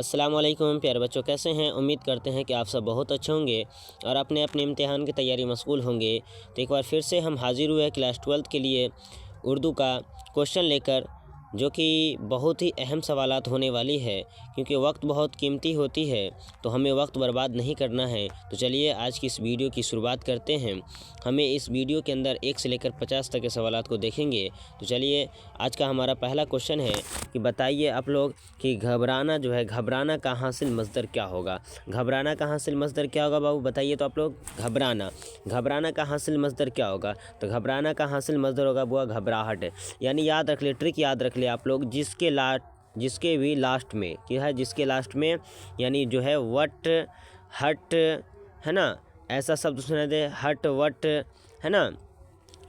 अस्सलाम वालेकुम प्यारे बच्चों, कैसे हैं। उम्मीद करते हैं कि आप सब बहुत अच्छे होंगे और अपने अपने इम्तिहान की तैयारी मशगूल होंगे। तो एक बार फिर से हम हाजिर हुए क्लास 12th के लिए उर्दू का क्वेश्चन लेकर, जो कि बहुत ही अहम सवालात होने वाली है, क्योंकि वक्त बहुत कीमती होती है तो हमें वक्त बर्बाद नहीं करना है। तो चलिए आज की इस वीडियो की शुरुआत करते हैं। हमें इस वीडियो के अंदर 1 से लेकर 50 तक के सवालात को देखेंगे। तो चलिए आज का हमारा पहला क्वेश्चन है कि बताइए आप लोग कि घबराना जो है, घबराना का हासिल मस्दर क्या होगा। घबराना का हासिल मस्दर क्या होगा बाबू, बताइए तो आप लोग। घबराना का हासिल मस्दर क्या होगा। तो घबराना का हासिल मस्दर होगा बुआ घबराहट। यानी याद रख ले, ट्रिक याद रख ले आप लोग, जिसके भी लास्ट में क्या है, जिसके लास्ट में यानी जो है वट हट है ना, ऐसा शब्द सुना दे, हट वट है ना,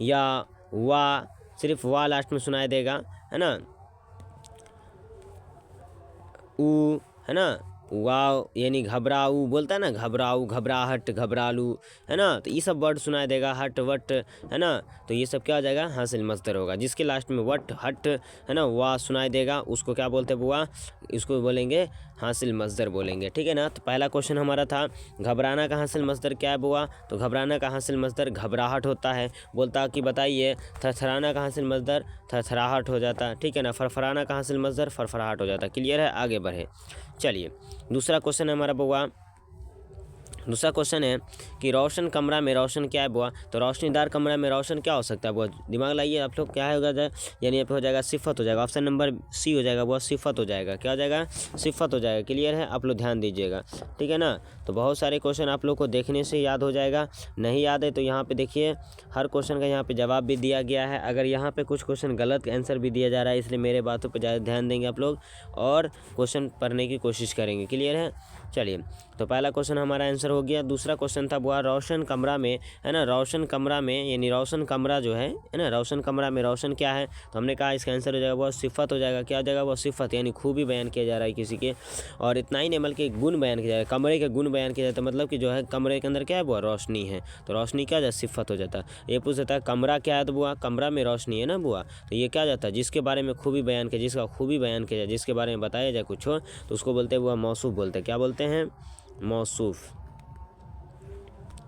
या वाह, सिर्फ वाह लास्ट में सुनाई देगा है ना, ऊ है ना, वाव यानी घबराऊ बोलता है ना, घबराऊ, घबराहट, घबरालू है ना। तो ये सब वर्ड सुनाई देगा, हट वट है ना। तो ये सब क्या हो जाएगा, हासिल मस्दर होगा। जिसके लास्ट में वट हट है ना, वाह सुनाई देगा, उसको क्या बोलते हैं बुआ, इसको बोलेंगे हासिल मस्दर बोलेंगे, ठीक है ना। तो पहला क्वेश्चन हमारा था घबराना का हासिल मस्दर क्या है बुआ। तो घबराना का हासिल मस्दर घबराहट होता है। बोलता कि बताइए थरथराना का हासिल मस्दर थरथराहट हो जाता है, ठीक है ना। फरफराना का हासिल मस्दर फरफराहट हो जाता है। क्लियर है, आगे बढ़े। चलिए दूसरा क्वेश्चन है हमारा बुआ। दूसरा क्वेश्चन है कि रोशन कमरा में रोशन क्या है बुआ। तो रोशनीदार कमरा में रोशन क्या हो सकता है बुआ, दिमाग लाइए आप लोग। क्या होगा, यानी यहाँ पे हो जाएगा सिफत हो जाएगा। ऑप्शन नंबर सी हो जाएगा बुआ, सिफत हो जाएगा। क्या हो जाएगा, सिफत हो जाएगा। क्लियर है, आप लोग ध्यान दीजिएगा, ठीक है ना। तो बहुत सारे क्वेश्चन आप लोग को देखने से याद हो जाएगा। नहीं याद है तो यहाँ पे देखिए हर क्वेश्चन का यहाँ पे जवाब भी दिया गया है। अगर यहाँ पे कुछ क्वेश्चन गलत आंसर भी दिया जा रहा है, इसलिए मेरे बातों पर ज़्यादा ध्यान देंगे आप लोग और क्वेश्चन पढ़ने की कोशिश करेंगे। क्लियर है, चलिए। तो पहला क्वेश्चन हमारा आंसर हो गया। दूसरा क्वेश्चन था बुआ रोशन कमरा में है ना, रोशन कमरा में यानी रोशन कमरा जो है ना, रोशन कमरा में रोशन क्या है। तो हमने कहा इसका आंसर हो जाएगा वो सिफत हो जाएगा। क्या हो जाएगा, वो सिफत यानी खूबी बयान किया जा रहा है किसी के। और इतना ही नहीं बल्कि गुण बयान किया जाएगा, कमरे के गुण बयान किया जाता है। मतलब कि जो है कमरे के अंदर क्या है बुआ, रोशनी है। तो रोशनी क्या हो जाता है, सिफत हो जाता है। ये पूछ सकता है कमरा क्या है, तो बुआ कमरा में रोशनी है ना बुआ। तो ये क्या जाता है, जिसके बारे में खूबी बयान किया, जिसका खूबी बयान किया जाए, जिसके बारे में बताया जाए कुछ हो, तो उसको बोलते हैं बुआ मौसूफ बोलते हैं। क्या बोलते हैं, मौसूफ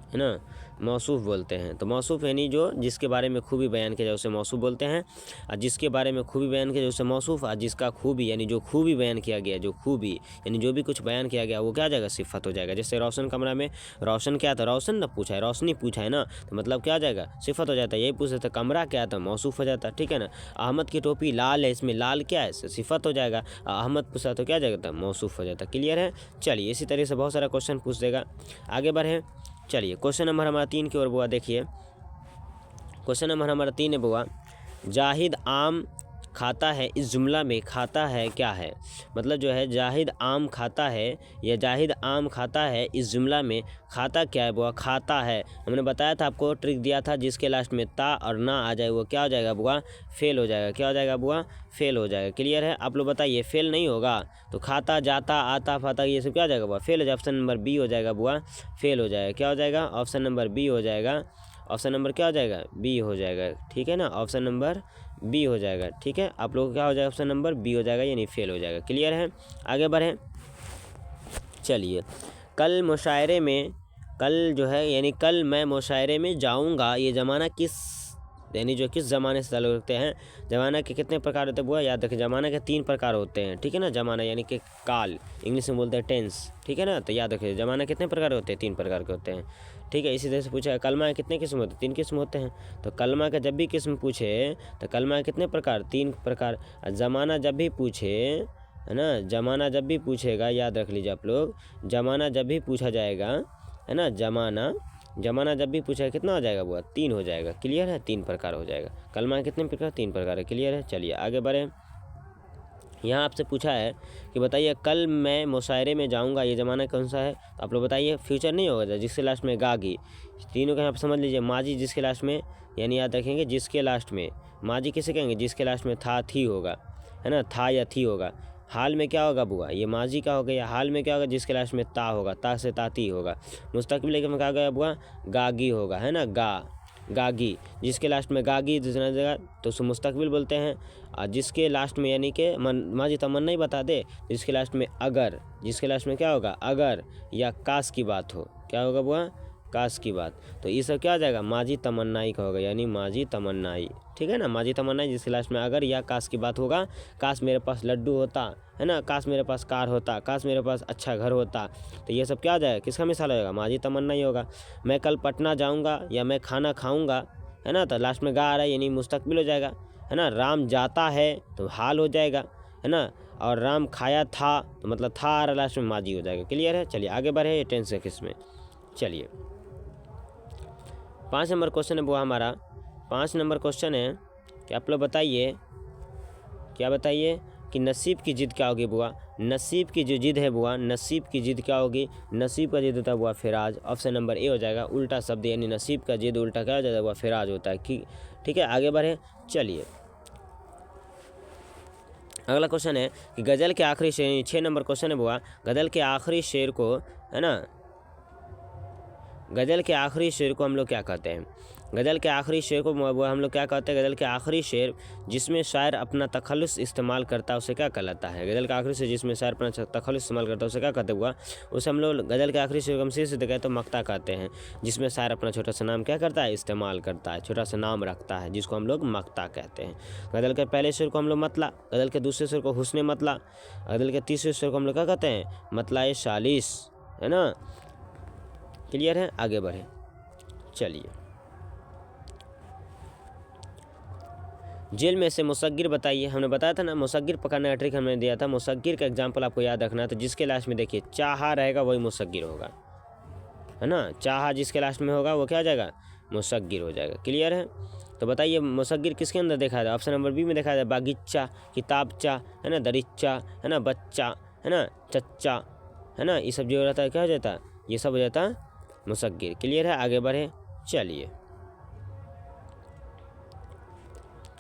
है ना, मौसूफ बोलते हैं। तो मौसूफ यानी जो जिसके बारे में खूबी बयान किया जाए उसे मौसूफ बोलते हैं। और जिसके बारे में खूबी बयान किया जाए उसे मौसूफ। और जिसका खूबी यानी जो खूबी बयान किया गया, जो खूबी यानी जो भी कुछ बयान किया गया वो क्या जाएगा, सिफत हो जाएगा। जैसे रोशन कमरा में रोशन क्या था, रोशन ना पूछा है, रोशनी पूछा है ना, तो मतलब क्या जाएगा, सिफत हो जाता है। यही पूछते थे कमरा क्या था, मौसूफ हो जाता है, ठीक है ना। अहमद की टोपी लाल है, इसमें लाल क्या है, सिफत हो जाएगा। अहमद पूछा तो क्या जाएगा, मौसूफ हो जाता है। क्लियर है, चलिए इसी तरह से बहुत सारा क्वेश्चन पूछ देगा। आगे बढ़े, चलिए क्वेश्चन नंबर हमारा 3 की ओर बुआ देखिए। क्वेश्चन नंबर हमारा 3 है बुआ, जाहिद आम खाता है, इस जुमला में खाता है क्या है। मतलब जो है जाहिद आम खाता है या जाहिद आम खाता है, इस जुमला में खाता क्या है बुआ, खाता है। हमने बताया था आपको, ट्रिक दिया था, जिसके लास्ट में ता और ना आ जाए वो क्या हो जाएगा बुआ, फेल हो जाएगा। क्या हो जाएगा बुआ, फेल हो जाएगा। क्लियर है, आप लोग बताइए फेल नहीं होगा। तो खाता जाता आता फाता ये सब क्या हो जाएगा बुआ, फेल हो जाएगा। ऑप्शन नंबर बी हो जाएगा बुआ, फेल हो जाएगा। क्या हो जाएगा, ऑप्शन नंबर बी हो जाएगा। ऑप्शन नंबर क्या हो जाएगा, बी हो जाएगा, ठीक है ना। ऑप्शन नंबर बी हो जाएगा, ठीक है। आप लोग क्या हो जाएगा, ऑप्शन नंबर बी हो जाएगा, यानी फेल हो जाएगा। क्लियर है, आगे बढ़ें। चलिए कल मुशायरे में, कल जो है यानी कल मैं मुशायरे में जाऊंगा, ये ज़माना किस यानी जो किस ज़माने से ताल्लुक़ रखते हैं। ज़माना के कितने प्रकार होते हैं बुआ, याद रखें ज़माना के 3 प्रकार होते हैं, ठीक है ना। ज़माना यानी कि काल, इंग्लिश में बोलते हैं टेंस, ठीक है ना। तो याद रखिए ज़माना कितने प्रकार होते हैं, 3 प्रकार के होते हैं, ठीक है। इसी तरह से पूछा है कलमा के कितने किस्म होते हैं, 3 किस्म होते हैं। तो कलमा का जब भी किस्म पूछे तो कलमा के कितने प्रकार, 3 प्रकार। ज़माना जब भी पूछे है ना, ज़माना जब भी पूछेगा, याद रख लीजिए आप लोग, ज़माना जब भी पूछा जाएगा है ना, ज़माना जब भी पूछा कितना हो जाएगा बुआ, 3 हो जाएगा। क्लियर है, 3 प्रकार हो जाएगा। कलमा कितने प्रकार, 3 प्रकार है। क्लियर है, चलिए आगे बढ़ें। यहाँ आपसे पूछा है कि बताइए कल मैं मुशायरे में जाऊँगा, ये ज़माना कौन सा है। तो आप लोग बताइए, फ्यूचर नहीं होगा जिसके लास्ट में गागी, तीनों का यहाँ पर समझ लीजिए। माजी जिसके लास्ट में, यानी याद रखेंगे जिसके लास्ट में, माजी किसे कहेंगे, जिसके लास्ट में था थी होगा है ना, था या थी होगा। हाल में क्या होगा बुआ, ये माजी का हो गया। हाल में क्या होगा, जिसके लास्ट में ता होगा, ता से ताती होगा। मुस्तकबिल में क्या गया बुआ, गागी होगा है ना, गा, गागी, जिसके लास्ट में गागी दूसरा जगह तो उसे मुस्तकबिल बोलते हैं। और जिसके लास्ट में यानी कि माजी तमन्ना ही बता दे, जिसके लास्ट में अगर, जिसके लास्ट में क्या होगा अगर या काश की बात हो, क्या होगा बुआ काश की बात, तो ये सब क्या हो जाएगा माजी तमन्नाई का होगा, यानी माजी तमन्नाई, ठीक है ना। माजी तमन्नाई जिसके लास्ट में अगर या काश की बात होगा, काश मेरे पास लड्डू होता है ना, काश मेरे पास कार होता, काश मेरे पास अच्छा घर होता, तो ये सब क्या हो जाएगा किसका मिसाल होगा माजी तमन्नाई होगा। मैं कल पटना जाऊँगा या मैं खाना खाऊँगा, है ना, तो लास्ट में गा आ रहा है यानी मुस्तकबिल हो जाएगा, है ना। राम जाता है तो हाल हो जाएगा, है ना। और राम खाया था तो मतलब था आ रहा लास्ट में माजी हो जाएगा। क्लियर है, चलिए आगे बढ़े 10 सेकंड्स में। चलिए 5 नंबर क्वेश्चन है बुआ हमारा। 5 नंबर क्वेश्चन है कि आप लोग बताइए, क्या बताइए कि नसीब की जिद क्या होगी बुआ। नसीब की जो जिद है बुआ, नसीब की जिद क्या होगी, नसीब का जिद होता है बुआ फिराज। ऑप्शन नंबर ए हो जाएगा उल्टा शब्द, यानी नसीब का जिद उल्टा क्या हो जाता है बुआ फिराज होता है। ठीक है, आगे बढ़े। चलिए अगला क्वेश्चन है कि गज़ल के आखिरी शेर, 6 नंबर क्वेश्चन है बुआ। गज़ल के आखिरी शेर को, है ना, गज़ल के आखिरी शेर को हम लोग क्या कहते हैं। गज़ल के आखिरी शेर को हम लोग क्या कहते हैं, गज़ल के आखिरी शेर जिसमें शायर अपना तखल्लुस इस्तेमाल करता है उसे क्या कहलाता है। गज़ल का आखिरी शेर जिसमें शायर अपना तखल्लुस इस्तेमाल करता है उसे क्या कहते हुआ, उसे हम लोग गज़ल के आखिरी शेर को हम सीधे कहें तो मक्ता कहते हैं, जिसमें शायर अपना छोटा सा नाम क्या करता है इस्तेमाल करता है, छोटा सा नाम रखता है, जिसको हम लोग मक्ता कहते हैं। गज़ल के पहले शेर को हम लोग मतला, गज़ल के दूसरे शेर को हुस्ने मतला, गज़ल के तीसरे शेर को हम लोग क्या कहते हैं मतला शालिस, है ना। क्लियर है, आगे बढ़े। चलिए जेल में से मुसग्गिर बताइए। हमने बताया था ना मुसग्गिर पकड़ने का ट्रिक हमने दिया था। मुसग्गिर का एग्जाम्पल आपको याद रखना है, तो जिसके लास्ट में देखिए चाहा रहेगा वही मुसग्गिर होगा, है ना। चाहा जिसके लास्ट में होगा वो क्या हो जाएगा मुसग्गिर हो जाएगा। क्लियर है, तो बताइए मुसग्गिर किसके अंदर देखा जाए। ऑप्शन नंबर बी में देखा जाए बागीचा, किताबचा, है ना, दरीचा, है ना, बच्चा, है ना, चच्चा, है ना, ये सब जो रहता है क्या हो जाता है, ये सब हो जाता है मुसग्गिर। क्लियर है, आगे बढ़े। चलिए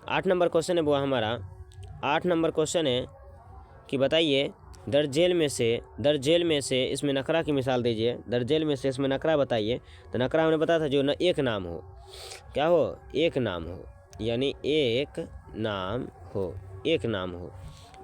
8 नंबर क्वेश्चन है वो हमारा। 8 नंबर क्वेश्चन है कि बताइए दरजेल में से इसमें नकरा की मिसाल दीजिए। दरजेल में से इसमें नकरा बताइए। तो नकरा हमने बताया था जो न एक नाम हो, क्या हो एक नाम हो, यानी एक नाम हो, एक नाम हो,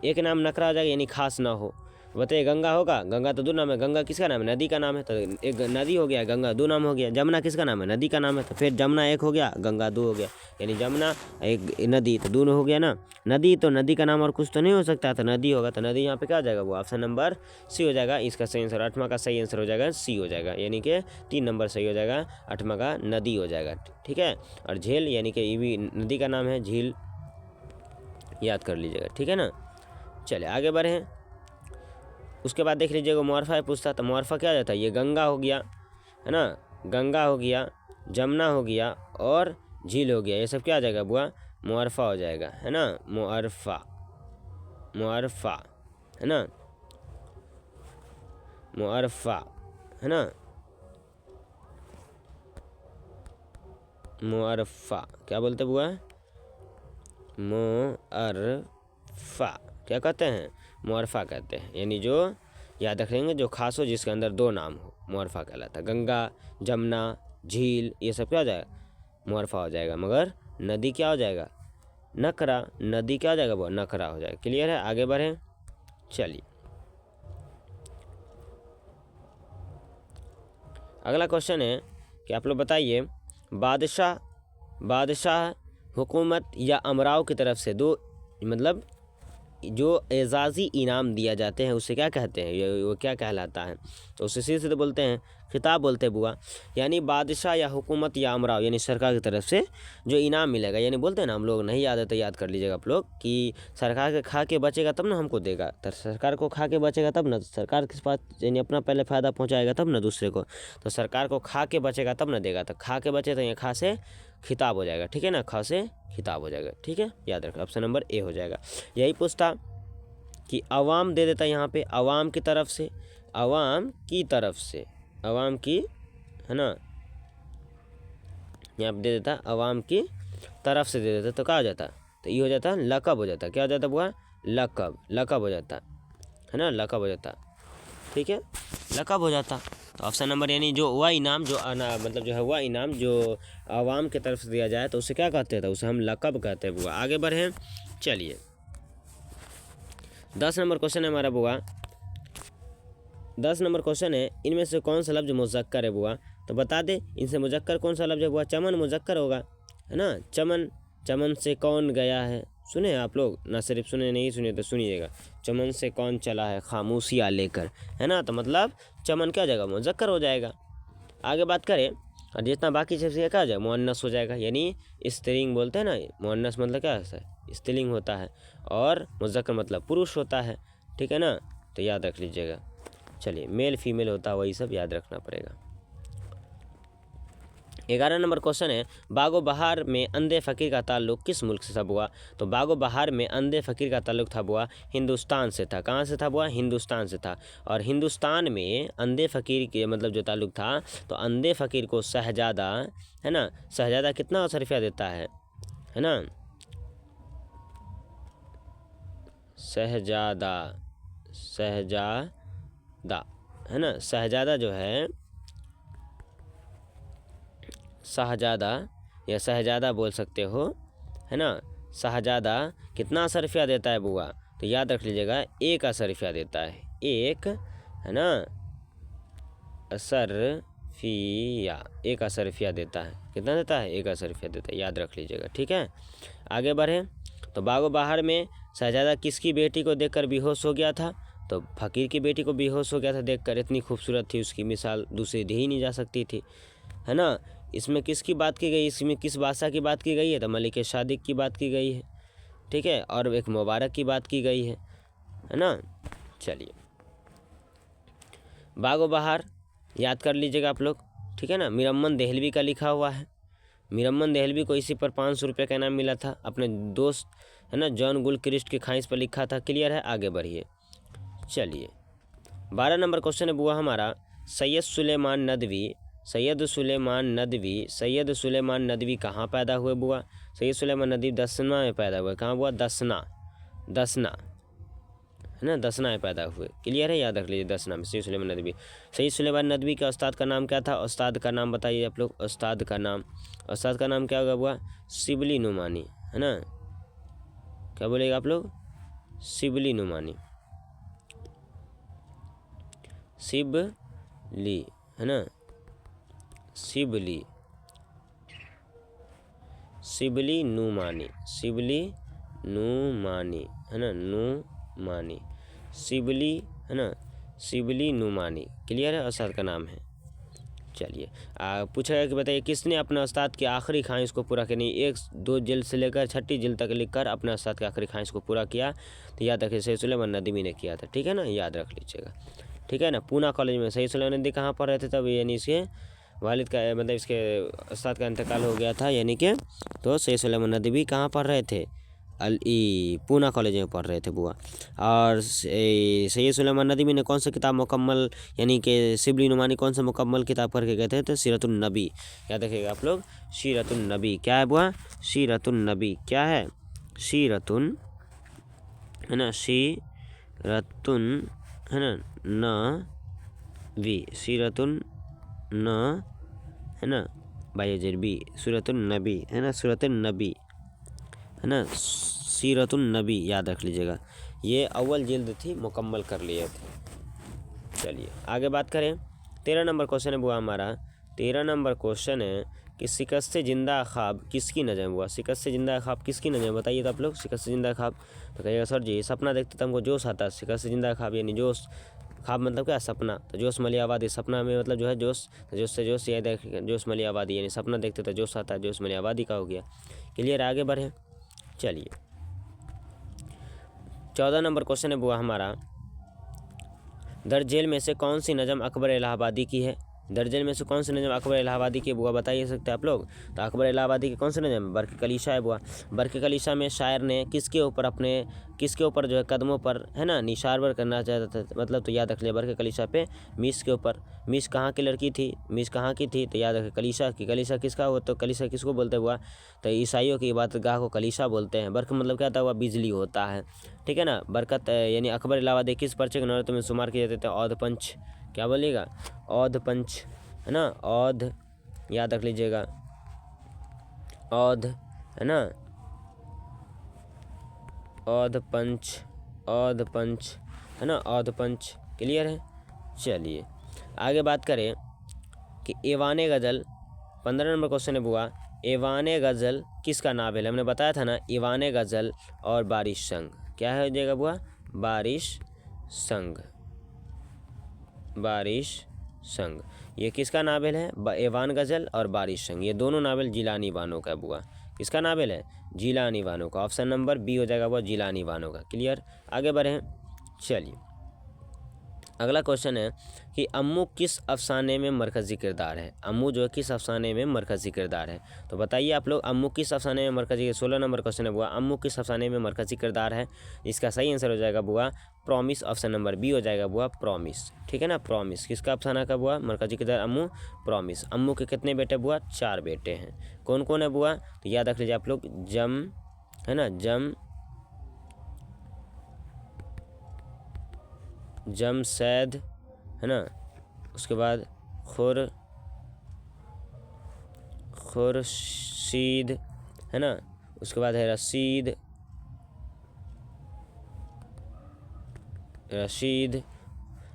एक नाम नकरा हो जाएगा यानी खास ना हो। बताइए गंगा होगा, गंगा तो दो नाम है, गंगा किसका नाम है नदी का नाम है, तो एक नदी हो गया, गंगा दो नाम हो गया। जमुना किसका नाम है नदी का नाम है, तो फिर जमुना एक हो गया, गंगा दो हो गया, यानी जमुना एक नदी तो दोनों हो गया ना। नदी तो नदी का नाम और कुछ तो नहीं हो सकता, तो नदी होगा, तो नदी यहाँ पे क्या हो जाएगा वो ऑप्शन नंबर सी हो जाएगा। इसका सही आंसर 8वां का सही आंसर हो जाएगा सी हो जाएगा, यानी कि 3 नंबर सही हो जाएगा, 8वां का नदी हो जाएगा। ठीक है, और झील यानी कि ये भी नदी का नाम है, झील याद कर लीजिएगा। ठीक है ना, चलिए आगे बढ़े। उसके बाद देख लीजिएगा मुआरफा है पूछता, तो मुआरफा क्या जाता है, ये गंगा हो गया, है ना, गंगा हो गया, जमुना हो गया और झील हो गया, ये सब क्या आ जाएगा बुआ मुआरफा हो जाएगा, है ना। मुआरफा, मुआरफा, है ना, मुआरफा, है ना, मुआरफा क्या बोलते बुआ, मुआरफा क्या कहते हैं मुआरफा कहते हैं, यानी जो याद रखेंगे जो खास हो जिसके अंदर दो नाम हो, मुआरफा कहलाता है। गंगा, जमुना, झील ये सब क्या हो जाएगा मुआरफा हो जाएगा, मगर नदी क्या हो जाएगा नकरा, नदी क्या हो जाएगा वो नकरा हो जाएगा। क्लियर है, आगे बढ़े। चलिए अगला क्वेश्चन है कि आप लोग बताइए बादशाह हुकूमत या अमराव की तरफ से दो मतलब जो एजाज़ी इनाम दिया जाते हैं उसे क्या कहते हैं, वो क्या कहलाता है, तो उसे सीधे सीधे बोलते हैं खिताब बोलते हैं बुआ। यानी बादशाह या हुकूमत या अमराव यानी सरकार की तरफ से जो इनाम मिलेगा, यानी बोलते हैं ना हम लोग, नहीं याद है तो याद कर लीजिएगा आप लोग कि सरकार के खा के बचेगा तब ना हमको देगा, तो सरकार को खा के बचेगा तब ना, सरकार के पास यानी अपना पहले फ़ायदा पहुँचाएगा तब ना दूसरे को, तो सरकार को खा के बचेगा तब ना देगा, तो खा के बचे तो ये खा से खिताब हो जाएगा। ठीक है ना, खा से खिताब हो जाएगा। ठीक है, याद रखें ऑप्शन नंबर ए हो जाएगा। यही पूछता कि अवाम दे देता यहाँ पे, अवाम की तरफ से, अवाम की तरफ से, अवाम की, है ना, यहाँ पे दे देता अवाम की तरफ से दे देता, तो क्या हो जाता, तो ये हो जाता लकब हो जाता, क्या हो जाता बुआ लकब, लकब हो जाता, है ना, लकब हो जाता। ठीक है, लकब हो जाता, तो ऑप्शन नंबर यानी जो वह इनाम जो मतलब जो है वह इनाम जो आवाम की तरफ से दिया जाए तो उसे क्या कहते हैं, तो उसे हम लक़ब कहते हैं बुआ। आगे बढ़ें, चलिए 10 नंबर क्वेश्चन है हमारा बुआ। 10 नंबर क्वेश्चन है, इनमें से कौन सा लफ्ज़ मुज़क्कर है बुआ, तो बता दे इनसे मुज़क्कर कौन सा लफ्ज़ है बुआ। चमन मुज़क्कर होगा, है ना। चमन, चमन से कौन गया है, सुने आप लोग, ना सिर्फ सुने नहीं सुने तो सुनिएगा। चमन से कौन चला है खामोशियाँ लेकर, है ना, तो मतलब चमन क्या हो जाएगा, मुज़क्कर हो जाएगा। आगे बात करें, और जितना बाकी चीज़ क्या हो जाएगा, मुअन्नस हो जाएगा, यानी स्त्रीलिंग बोलते हैं ना। मुअन्नस मतलब क्या है, स्त्रीलिंग होता है, और मुज़क्कर मतलब पुरुष होता है, ठीक है ना, तो याद रख लीजिएगा। चलिए मेल फीमेल होता है, वही सब याद रखना पड़ेगा। 11 नंबर क्वेश्चन है, बागो बहार में अंधे फ़कीर का ताल्लुक़ किस मुल्क से था बुआ, तो बागो बहार में अंधे फ़कीर का ताल्लुक़ था बुआ हिंदुस्तान से था। कहाँ से था बुआ, हिंदुस्तान से था। और हिंदुस्तान में अंधे फ़कीर के मतलब जो ताल्लुक़ था, तो अंधे फ़कीर को शहजादा, है ना, शहजादा कितना असरफिया देता है ना, शहजादा, शहजादा, है ना, शहजादा जो है, शाहजादा या शहजादा बोल सकते हो, है ना। शाहजादा कितना असरफिया देता है बुआ, तो याद रख लीजिएगा, एक असरफिया देता है, एक, है ना, असरफिया, एक असरफिया देता है। कितना देता है, एक असरफिया देता है, याद रख लीजिएगा, ठीक है। आगे बढ़ें, तो बागो बहार में शहजादा किसकी बेटी को देखकर बेहोश हो गया था, तो फ़कीर की बेटी को बेहोश हो गया था देखकर, इतनी खूबसूरत थी, उसकी मिसाल दूसरी दी ही नहीं जा सकती थी, है ना। इसमें किसकी बात की गई, इसमें किस बादशाह की बात की गई है, तो मलिक सादिक की बात की गई है, ठीक है, और एक मुबारक की बात की गई है ना। चलिए बागो बहार याद कर लीजिएगा आप लोग, ठीक है ना। मीरम्मन देहलवी का लिखा हुआ है। मीरम्मन देहलवी को इसी पर 500 रुपये का इनाम मिला था, अपने दोस्त, है ना, जॉन गुलक्रिस्ट की ख्वाहिश पर लिखा था। क्लियर है, आगे बढ़िए। चलिए 12 नंबर क्वेश्चन है बुआ हमारा, सैयद सुलेमान नदवी, सैयद सुलेमान नदवी, सैयद सुलेमान नदवी कहाँ पैदा हुए बुआ, सैयद सुलेमान नदवी दसना में पैदा हुए। कहाँ बुआ, दसना, दसना, है ना, दसना में पैदा हुए। क्लियर है, याद रख लीजिए, दसना में सैयद सुलेमान नदवी। सैयद सुलेमान नदवी के उस्ताद का नाम क्या था, उस्ताद का नाम बताइए आप लोग, उस्ताद का नाम, उस्ताद का नाम क्या होगा बुआ, शिबली नुमानी, है ना, क्या बोलेगा आप लोग, शिबली नुमानी, शिबली, है ना, शिबली, शिबली नुमानी, शिबली नुमानी, है ना, नुमानी, शिबली, है ना, शिबली नुमानी। क्लियर है, उस्ताद का नाम है। चलिए पूछा गया कि बताइए किसने अपने उस्ताद की आखिरी ख्वाहिश को पूरा करनी, 1-2 जिल्द से लेकर 6ठी जिल्द तक लिखकर अपने उस्ताद की आखिरी ख्वाहिश को पूरा किया, तो याद रखिए सैयद सुलेमान नदवी ने किया था, ठीक है ना, याद रख लीजिएगा, ठीक है ना। पूना कॉलेज में सैयद सुलेमान नदवी कहाँ पढ़ रहे थे तब, यानी इसके वालिद का मतलब इसके उस्ताद का इंतकाल हो गया था, यानी कि तो सैयद सुलेमान नदवी कहाँ पढ़ रहे थे, पूना कॉलेज में पढ़ रहे थे बुआ। और सैयद सुलेमान नदवी ने कौन सा किताब मुकम्मल, यानी कि शिबली नुमानी कौन सा मुकम्मल किताब पढ़ के गए थे, तो सीरतुन नबी, याद रखिएगा आप लोग, सीरतुन नबी। क्या है बुआ, सीरतुन नबी, क्या है, सीरतुन, है ना, सीरतुन, है ना, नबी, सीरतुन न, है ना, बायजरबी, सूरतुन नबी, है ना, सूरतुन नबी, है ना, सीरतुन नबी, याद रख लीजिएगा। ये अव्वल जिल्द थी, मुकम्मल कर लिए थे। चलिए आगे बात करें, 13 नंबर क्वेश्चन है बुआ हमारा। 13 नंबर क्वेश्चन है कि शिकस्त जिंदा ख्वाब किसकी नज़र में हुआ, शिकस्त जिंदा ख्वाब किसकी नज़र में, बताइए तो आप लोग, शिकस्त जिंदा ख्वाब, तो कहिएगा सर जी सपना देखते तो हमको जोश आता है, शिकस्त जिंदा ख्वाब यानी जोश, ख्वाब मतलब क्या, सपना, तो जोश मलिया आबादी, सपना में मतलब जो है जोश, जोश से जोश, याद रखिएगा, जोश मलिया आबादी, यानी सपना देखते तो जोश आता है, जोश मलिया आबादी का हो गया। क्लियर, आगे बढ़े। चलिए 14 नंबर क्वेश्चन है बुआ हमारा, दर्जेल में से कौन सी नज़म अकबर इलाहाबादी की है, दर्जन में से कौन सी नज़म अकबर इलाहाबादी की बुआ, बताइए सकते हैं आप लोग, तो अकबर इलाहाबादी की कौन सी नज़म, बर्क़ कलीशा है बुआ। बर्क़ कलीशा में शायर ने किसके ऊपर जो है कदमों पर, है ना, निशावर करना चाहता था, मतलब तो याद रख लिया बर्क़ कलीशा पे मीस के ऊपर। मीस कहाँ की लड़की थी, मीस कहाँ की थी, तो याद रखें कलीशा की। कलीशा किसका हो, तो कलीशा किसको बोलते हुआ, तो ईसाइयों की इबादतगाह को कलीशा बोलते हैं। बर्क़ मतलब क्या था, हुआ बिजली होता है, ठीक है ना। बरकत यानी अकबर इलाहाबादी किस पर्चे के नौरत में शुमार किए जाते थे, औध पंच क्या बोलिएगा, औध पंच, है ना, औध, याद रख लीजिएगा, औध, है ना, औध पंच, औध पंच, है ना, औध पंच। क्लियर है। चलिए आगे बात करें कि ऐवान गज़ल, 15 नंबर क्वेश्चन है बुआ, ऐवान गज़ल किसका नावल है? हमने बताया था ना, ऐवान गज़ल और बारिश संग, क्या है हो जाएगा बुआ, बारिश संग, बारिश संग। ये किसका नावल है? ऐवान गज़ल और बारिश संग, ये दोनों नावल जिलानी बानो का है बुआ। किसका नावल है? जिलानी बानो का। ऑप्शन नंबर बी हो जाएगा बुआ, जिलानी बानो का। क्लियर। आगे बढ़ें। चलिए अगला क्वेश्चन है कि अम्मू किस अफसाने में मरकज़ी किरदार है? अम्मू जो है किस अफसाने में मरकज़ी किरदार है? तो बताइए आप लोग, अम्मू किस अफसाने में मरकज़ी, 16 नंबर क्वेश्चन है बुआ, अम्मू किस अफसाने में मरकज़ी किरदार है? इसका सही आंसर हो जाएगा बुआ प्रॉमिस। ऑप्शन नंबर बी हो जाएगा बुआ प्रॉमिस। ठीक है ना, प्रॉमिस। किसका अफसाना का बुआ मरकज़ी किरदार? अम्मू, प्रॉमिस। अम्मू के कितने बेटे बुआ? 4 बेटे हैं। कौन कौन है बुआ? तो याद रख लीजिए आप लोग, जम, है ना, जमशेद, है ना, उसके बाद खुर्शीद, है ना, उसके बाद है रशीद,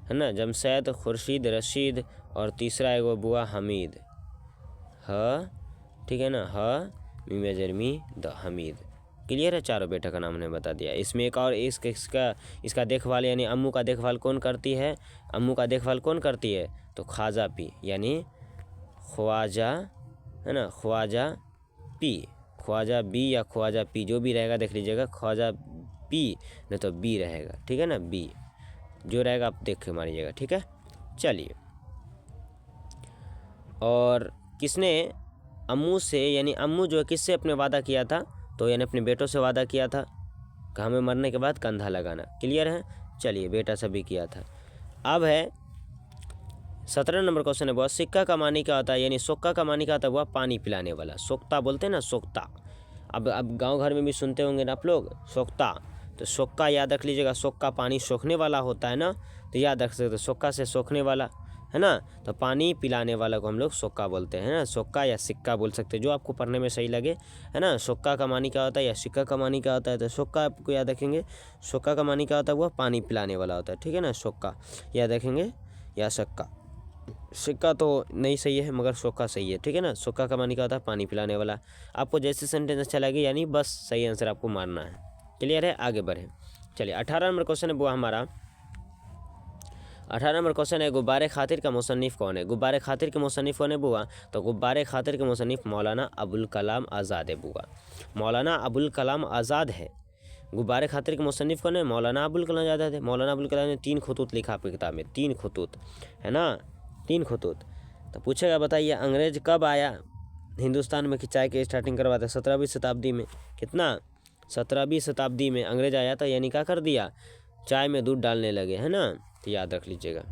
है ना, जमशेद, खुर्शीद, रशीद, और तीसरा है वो बुआ हमीद। ठीक है ना, मीम जरमी द हमीद। क्लियर है। चारों बेटा का नाम हमने बता दिया। इसमें एक और इसका देखभाल यानी अम्मू का देखभाल कौन करती है? अम्मू का देखभाल कौन करती है? तो ख्वाजा पी, यानी ख्वाजा, है ना, ख्वाजा पी, ख्वाजा बी या ख्वाजा पी, जो भी रहेगा देख लीजिएगा, ख्वाजा पी नहीं तो बी रहेगा। ठीक है ना, बी जो रहेगा आप देख के मारिएगा। ठीक है। चलिए, और किसने अम्मू से, यानी अम्मू जो है किससे अपने वादा किया था? तो यानी अपने बेटों से वादा किया था कि हमें मरने के बाद कंधा लगाना। क्लियर है। चलिए, बेटा सभी किया था। अब है 17 नंबर क्वेश्चन है बहुत, सिक्का का मानी क्या होता है? यानी सोक्का का मानी क्या होता है? वह पानी पिलाने वाला, सोक्ता बोलते हैं ना, सोक्ता। अब गांव घर में भी सुनते होंगे ना आप लोग, सोक्ता। तो सोक्का याद रख लीजिएगा, सोक्का पानी सोखने वाला होता है ना, तो याद रख सकते, सोक्का से सोखने वाला, है ना, तो पानी पिलाने वाला को हम लोग सोक्का बोलते हैं ना, सोक्का या सिक्का बोल सकते हैं, जो आपको पढ़ने में सही लगे, है ना। सोक्का का मानी क्या होता है या सिक्का का मानी क्या होता है? तो सोक्का आपको याद रखेंगे, सोक्का का मानी क्या होता है? वह पानी पिलाने वाला होता है। ठीक है ना, सोक्का याद रखेंगे, या सिक्का, सिक्का तो नहीं सही है मगर सोक्का सही है। ठीक है ना, सोक्का का मानी क्या होता है? पानी पिलाने वाला। आपको जैसे सेंटेंस अच्छा लगे, यानी बस सही आंसर आपको मारना है। क्लियर है। आगे बढ़े। चलिए 18 नंबर क्वेश्चन है वो हमारा, 18 नंबर क्वेश्चन है, गुब्बारे खातिर का मुसन्निफ़ कौन है? गुब्बारे खातिर के मुसन्निफ़ कौन है बुआ? तो गुब्बारे खातिर के मुसन्निफ़ मौलाना अबुल कलाम आज़ाद है बुआ, मौलाना अबुल कलाम आज़ाद है। गुब्बारे खातिर के मुसन्निफ़ कौन है? मौलाना अबुल कलाम आज़ाद है। मौलाना अबुल कलाम ने 3 खतूत लिखा अपनी किताब में, 3 खतूत, है ना, 3 खतूत। तो पूछेगा बताइए, अंग्रेज़ कब आया हिंदुस्तान में कि चाय की स्टार्टिंग करवाता? 17वीं शताब्दी में। कितना? 17वीं शताब्दी में अंग्रेज आया था, यानी क्या कर दिया? चाय में दूध डालने लगे, है ना, तो याद रख लीजिएगा।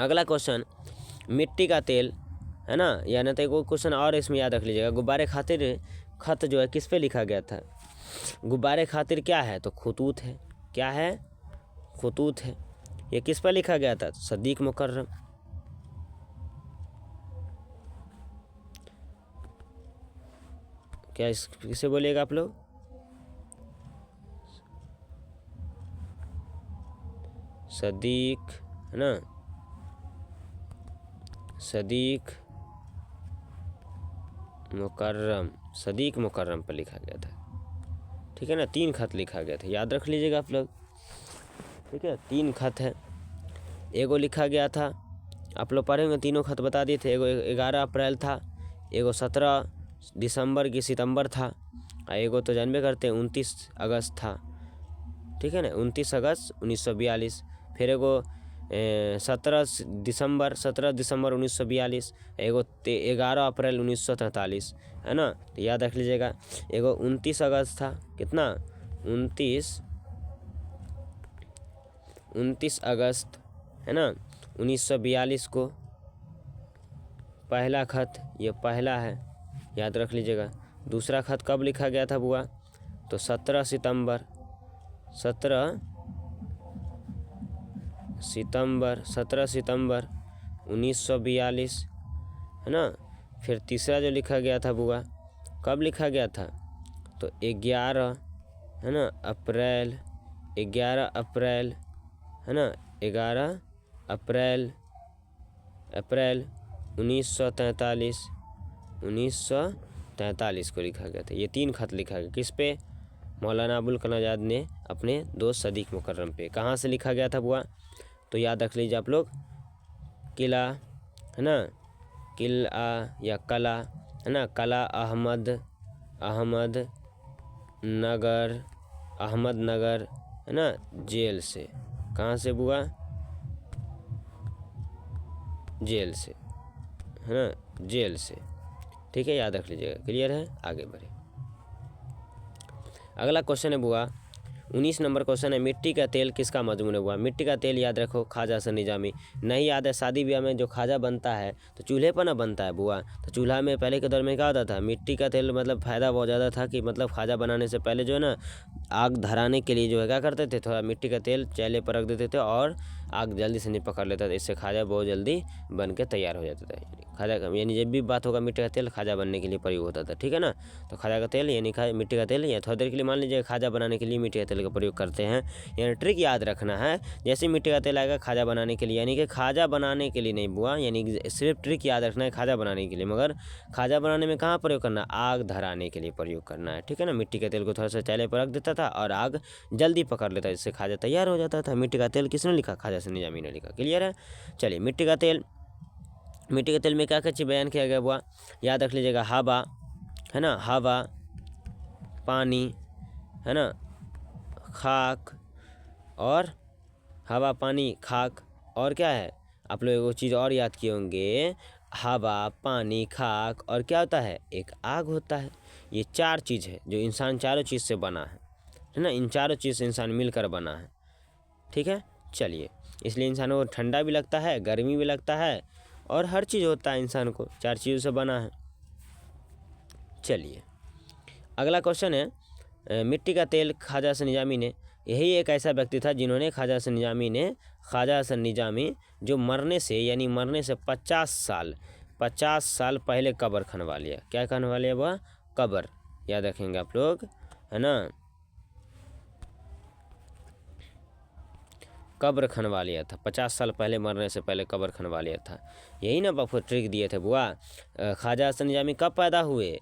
अगला क्वेश्चन, मिट्टी का तेल, है ना, या ना, तो एक क्वेश्चन और इसमें याद रख लीजिएगा, गुब्बारे खातिर खत जो है किस पे लिखा गया था? गुब्बारे खातिर क्या है? तो खतूत है। क्या है? खतूत है। ये किस पर लिखा गया था? सदीक मुकर्रम। क्या किसे बोलिएगा आप लोग? सदीक, है ना, सदीक मुकर्रम, सदीक मुकर्रम पर लिखा गया था। ठीक है ना, 3 खत लिखा गया था, याद रख लीजिएगा आप लोग। ठीक है, 3 खत है। एगो लिखा गया था, आप लोग पढ़ेंगे, तीनों खत बता दिए थे। एगो 11 अप्रैल था, एगो 17 दिसंबर की सितंबर था, और एगो तो जानबे करते हैं 29 अगस्त था। ठीक है ना, 29 अगस्त 1942। फिर एगो 17 दिसंबर 1942, एगो 11 अप्रैल 1943, है ना, तो याद रख लीजिएगा। एगो 29 अगस्त था, कितना? 29 अगस्त, है ना, 1942 को पहला खत, ये पहला है, याद रख लीजिएगा। दूसरा खत कब लिखा गया था बुआ? तो 17 सितंबर सितंबर 17 सितंबर 1942, है ना। फिर तीसरा जो लिखा गया था बुआ, कब लिखा गया था? तो 11, है ना, अप्रैल, 11 अप्रैल, है ना, 11 अप्रैल 1943, 1943 को लिखा गया था। ये 3 खत लिखा गया किस पे? मौलाना अबुल कलाम आज़ाद ने अपने दोस्त सदीक मुकर्रम पे। कहाँ से लिखा गया था बुआ? तो याद रख लीजिए आप लोग, किला, है ना, किला या कला, है ना, कला अहमदनगर, है ना, जेल से। कहाँ से बुआ? जेल से, है ना, जेल से। ठीक है, याद रख लीजिएगा। क्लियर है? आगे बढ़े। अगला क्वेश्चन है बुआ 19 नंबर क्वेश्चन है, मिट्टी का तेल किसका मजमून है बुआ? मिट्टी का तेल याद रखो, ख्वाजा हसन निजामी। नहीं याद है? शादी ब्याह में जो खाजा बनता है तो चूल्हे पर ना बनता है बुआ। तो चूल्हा में पहले के दौर में क्या होता था? मिट्टी का तेल, मतलब फ़ायदा बहुत ज़्यादा था कि मतलब खाजा बनाने से पहले जो है ना, आग धराने के लिए जो है क्या करते थे, थोड़ा मिट्टी का तेल चैले पर रख देते थे और आग जल्दी से नहीं पकड़ लेता था। इससे खाजा बहुत जल्दी बन के तैयार हो जाता था। खाजा यानी जब भी बात होगा मिट्टी का तेल खाजा बनने के लिए प्रयोग होता था। ठीक है ना। तो खाजा का तेल यानी मिट्टी का तेल, या थोड़ी देर के लिए मान लीजिए खाजा बनाने के लिए मिट्टी का तेल का प्रयोग करते हैं। यानी ट्रिक याद रखना है, जैसे मिट्टी का तेल आएगा खाजा बनाने के लिए, यानी कि खाजा बनाने के लिए नहीं बुआ, यानी सिर्फ ट्रिक याद रखना है खाजा बनाने के लिए, मगर खाजा बनाने में कहाँ प्रयोग करना? आग धराने के लिए प्रयोग करना है। ठीक है ना। मिट्टी के तेल को थोड़ा सा चैले पर रख देता था और आग जल्दी पकड़ लेता, जिससे खाजा तैयार हो जाता था। मिट्टी का तेल किसने लिखा? ख्वाजा हसन निजामी ने लिखा। क्लियर है? चलिए, मिट्टी का तेल में क्या क्या चीज़ बयान किया गया बुआ? याद रख लीजिएगा, हवा, है ना, हवा, पानी, है ना, खाक, और हवा, पानी, खाक, और क्या है? आप लोग वो चीज़ और याद किए होंगे, हवा, पानी, खाक, और क्या होता है? एक आग होता है। ये 4 चीज़ है जो इंसान चारों चीज़ से बना है ना। इन चारों चीज़ से इंसान मिलकर बना है। ठीक है। चलिए, इसलिए इंसान को ठंडा भी लगता है, गर्मी भी लगता है, और हर चीज़ होता है इंसान को, 4 चीज़ों से बना है। चलिए, अगला क्वेश्चन है, मिट्टी का तेल ख्वाजा हसन निजामी ने, यही एक ऐसा व्यक्ति था जिन्होंने ख्वाजा हसन निजामी जो मरने से 50 साल पहले कब्र खनवा लिया। क्या खनवा लिया वह? कब्र। याद रखेंगे आप लोग, है ना, कब्र खनवा लिया था। 50 साल पहले, मरने से पहले कब्र खनवा लिया था। यही ना आपको ट्रिक दिए थे बुआ। ख्वाजा हसन निजामी कब पैदा हुए?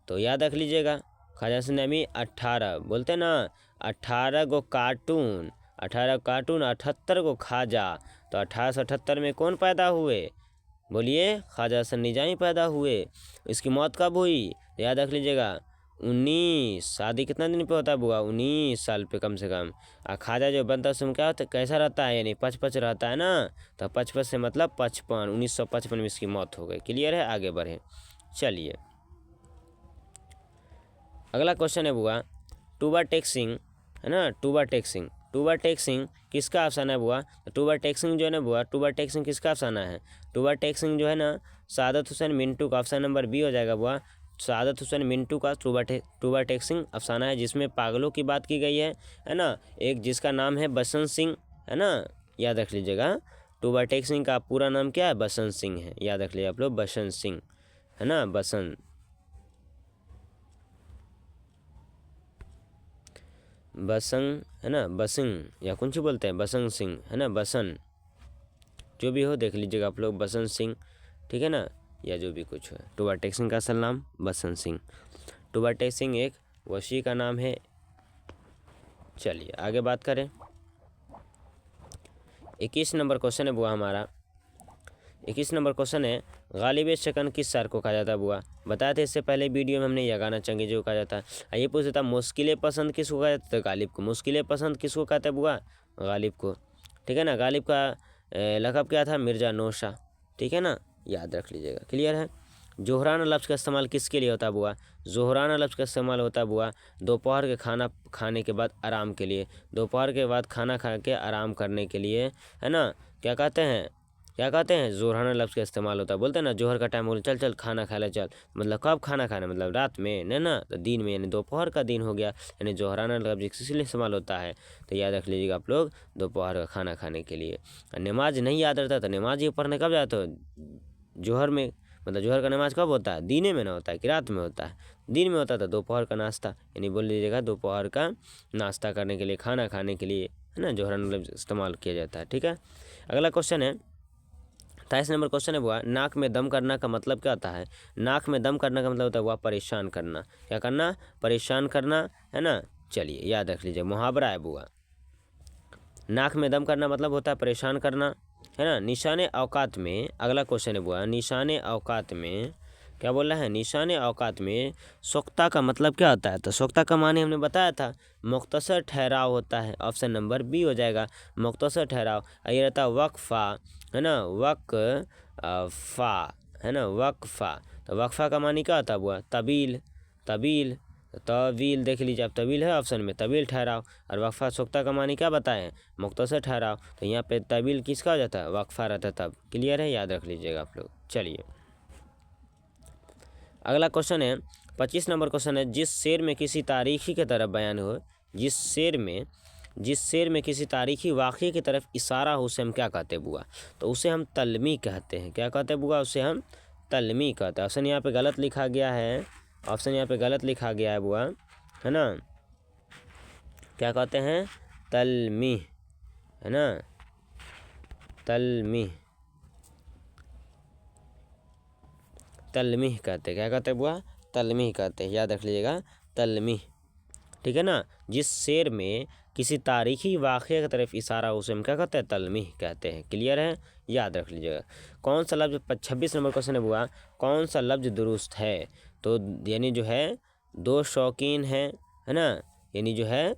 तो याद रख लीजिएगा, ख्वाजा हसन निजामी 18 बोलते ना, 18 गो कार्टून, 78 गो ख्वाजा। तो 1878 में कौन पैदा हुए? बोलिए, ख्वाजा हसन निजामी पैदा हुए। इसकी मौत कब हुई? याद रख लीजिएगा, 19, शादी कितना दिन पे होता है बुआ? 19 साल पे कम से कम। खाजा जो बनता है उसमें क्या होता है? कैसा रहता है? यानी 55 रहता है ना। तो 55 से मतलब 55, 1955 में इसकी मौत हो गई। क्लियर है? आगे बढ़े। चलिए, अगला क्वेश्चन है बुआ, टूबा टेक्सिंग, है ना, टूबा टेक्सिंग किसका अफसाना है बुआ? तो टूबा टेक्सिंग जो है ना बुआ, टूबा टेक्सिंग किसका अफसाना है? टूबा टेक्सिंग जो है ना, सादत हुसैन मिंटू का। ऑप्शन नंबर बी हो जाएगा बुआ, सादत हुसैन मिंटू का टूबा टेक्सिंग अफसाना है, जिसमें पागलों की बात की गई है ना। एक जिसका नाम है बसंत सिंह, है ना, याद रख लीजिएगा। टूबा टेक्सिंग का पूरा नाम क्या है? बसंत सिंह है। याद रख लीजिए आप लोग, बसंत सिंह, है ना, बसंत है ना, बसंग या कुछ बोलते हैं, बसंत सिंह, है ना, बसंत, जो भी हो देख लीजिएगा आप लोग, बसंत सिंह। ठीक है ना, या जो भी कुछ हो। टूबा टेक्सिंग का असल नाम बसंत सिंह। टूबा टेक्सिंग एक वसी का नाम है। चलिए, आगे बात करें। 21 नंबर क्वेश्चन है बुआ हमारा। 21 नंबर क्वेश्चन है, गालिब शकन किस शायर को कहा जाता है बुआ? बताया था इससे पहले वीडियो में हमने, यह गाना चंगेज को कहा जाता है। आइए पूछता था, मुश्किलें पसंद किसको कहा जाता है? गालिब को। मुश्किलें पसंद किसको कहते हैं बुआ? गालिब को। ठीक है ना। गालिब का लक़ब क्या था? मिर्ज़ा नौशाह। ठीक है ना, याद रख लीजिएगा। क्लियर है? जोहराना लफ्ज़ का इस्तेमाल किसके लिए होता है बुआ? जोहराना लफ्ज़ का इस्तेमाल होता है बुआ दोपहर के खाना खाने के बाद आराम के लिए। दोपहर के बाद खाना खा के आराम करने के लिए, है ना, क्या कहते हैं? क्या कहते हैं, जोहराना लफ्ज़ का इस्तेमाल होता है। बोलते हैं ना जोहर का टाइम बोले चल चल खाना खा ले चल, मतलब कब खाना खाना, मतलब रात में नहीं ना, तो दिन में यानी दोपहर का दिन हो गया, यानी जोहराना लफ्ज़ इसलिए इस्तेमाल होता है। तो याद रख लीजिएगा आप लोग, दोपहर का खाना खाने के लिए। नमाज नहीं याद रहता तो नमाज ये पढ़ने कब जाते हो, जोहर में, मतलब जोहर का नमाज कब होता है, दिन में ना होता है कि रात में होता है, दिन में होता था। दोपहर का नाश्ता यानी बोल लीजिएगा दोपहर का नाश्ता करने के लिए, खाना खाने के लिए, है ना, जोहराना लफ्ज़ इस्तेमाल किया जाता है। ठीक है, अगला क्वेश्चन है 23 नंबर क्वेश्चन है बुआ, नाक में दम करना का मतलब क्या होता है। नाक में दम करना का मतलब होता है बुआ परेशान करना। क्या करना, परेशान करना, है ना। चलिए याद रख लीजिए, मुहावरा है बुआ। नाक में दम करना मतलब होता है परेशान करना, है ना। निशाने औकात में, अगला क्वेश्चन है बुआ, निशाने औकात में क्या बोल रहा है, निशाने औकात में सोख्ता का मतलब क्या होता है। तो सोख्ता का माने हमने बताया था, मुख्तसर ठहराव होता है। ऑप्शन नंबर बी हो जाएगा, मुख्तसर ठहराव। ये रहता है वक्फा, है ना, वक्फा, है ना, वक्फा। तो वक्फा का मानी क्या होता है बुआ, तबील, तबील, तवील देख लीजिए आप, तवील है ऑप्शन में, तवील ठहराव। और वक्फा सोख्ता का मानी क्या बताएं, मुख्तसर ठहराव। तो यहाँ पे तवील किसका हो जाता है, वक्फा रहता है तब। क्लियर है, याद रख लीजिएगा आप लोग। चलिए अगला क्वेश्चन है 25 नंबर क्वेश्चन है, जिस शेर में किसी तारीखी की तरफ बयान हो, जिस शेर में किसी तारीखी वाक़ये की तरफ इशारा हो, उसे हम क्या कहते हैं बुआ। तो उसे हम तलमी कहते हैं। क्या कहते हैं बुआ, उसे हम तलमी कहते हैं। ऑप्शन यहाँ पे गलत लिखा गया है, ऑप्शन यहाँ पे गलत लिखा गया है बुआ, है ना। क्या कहते हैं, तलमी, है ना, तलमी, तलमी कहते हैं। क्या कहते हैं बुआ, तलमी कहते हैं, याद रख लीजिएगा, तलमी। ठीक है ना, जिस शेर में किसी तारीखी वाक़ये की तरफ इशारा उसे हम क्या कहते हैं, तलमी कहते हैं। क्लियर है, याद रख लीजिएगा। कौन सा लफ्ज़, 26 नंबर क्वेश्चन है बुआ, कौन सा लफ्ज़ दुरुस्त है। तो यानी जो है दो शौकीन है ना, यानी जो है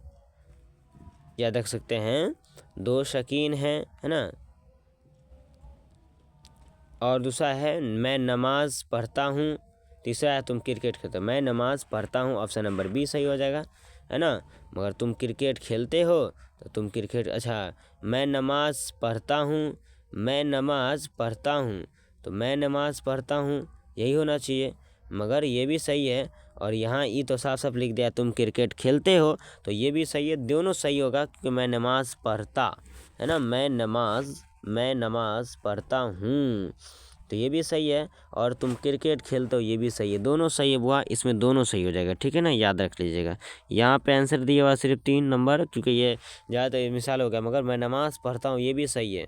याद रख सकते हैं, दो शकीन है ना, और दूसरा है मैं नमाज पढ़ता हूँ, तीसरा है तुम क्रिकेट खेलते हो। मैं नमाज पढ़ता हूँ, ऑप्शन नंबर बी सही हो जाएगा, है ना। मगर तुम क्रिकेट खेलते हो तो तुम क्रिकेट, अच्छा मैं नमाज पढ़ता हूँ, मैं नमाज पढ़ता हूँ, तो मैं नमाज पढ़ता हूँ यही होना चाहिए, मगर ये भी सही है। और यहाँ ये तो साफ साफ लिख दिया तुम क्रिकेट खेलते हो, तो ये भी सही है, दोनों सही होगा क्योंकि मैं नमाज पढ़ता, है ना, मैं नमाज पढ़ता हूँ, तो ये भी सही है। और तुम क्रिकेट खेलते हो, ये भी सही है, दोनों सही है बुआ, इसमें दोनों सही हो जाएगा। ठीक है ना, याद रख लीजिएगा। यहाँ पे आंसर दिया हुआ सिर्फ 3 नंबर, क्योंकि ये ज़्यादा मिसाल हो गया, मगर मैं नमाज पढ़ता हूँ ये भी सही है।